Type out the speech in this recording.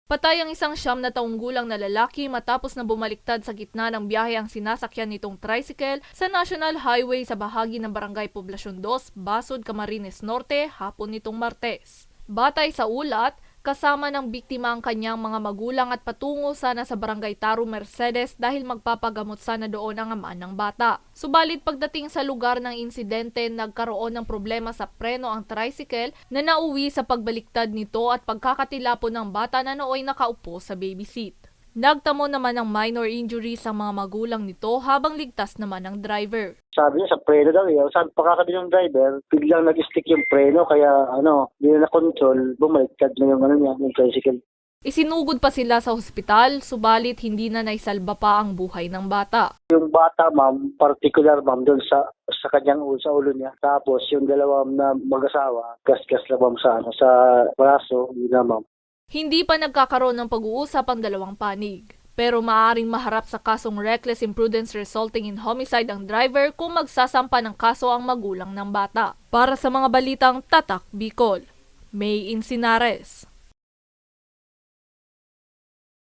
Patay ang isang 9 gulang na lalaki matapos na bumaliktad sa gitna ng biyahe ang sinasakyan nitong tricycle sa National Highway sa bahagi ng Barangay Poblacion 2, Basod, Camarines Norte, hapon nitong Martes. Batay sa ulat, kasama ng biktima ang kanyang mga magulang at patungo sana sa Barangay Taro, Mercedes dahil magpapagamot sana doon ang ama ng bata. Subalit pagdating sa lugar ng insidente, nagkaroon ng problema sa preno ang tricycle na nauwi sa pagbaliktad nito at pagkakatilapon ng bata na nooy nakaupo sa baby seat. Nagtamo naman ng minor injuries ang mga magulang nito habang ligtas naman ang driver. Sabi niya sa preno daw sabi pagkakabit ng driver, biglang nag-stick yung preno kaya hindi na control, bumaliktad na yung tricycle. Isinugod pa sila sa ospital, subalit hindi na naisalba pa ang buhay ng bata. Yung bata, ma'am, particular ma'am, doon sa kanyang sa ulo niya. Tapos yung dalawang na mag-asawa, gas-gas na ma'am sa braso, yun na ma'am. Hindi pa nagkakaroon ng pag-uusap ang dalawang panig. Pero maaaring maharap sa kasong reckless imprudence resulting in homicide ang driver kung magsasampa ng kaso ang magulang ng bata. Para sa mga balitang Tatak Bicol, Mae Encinares.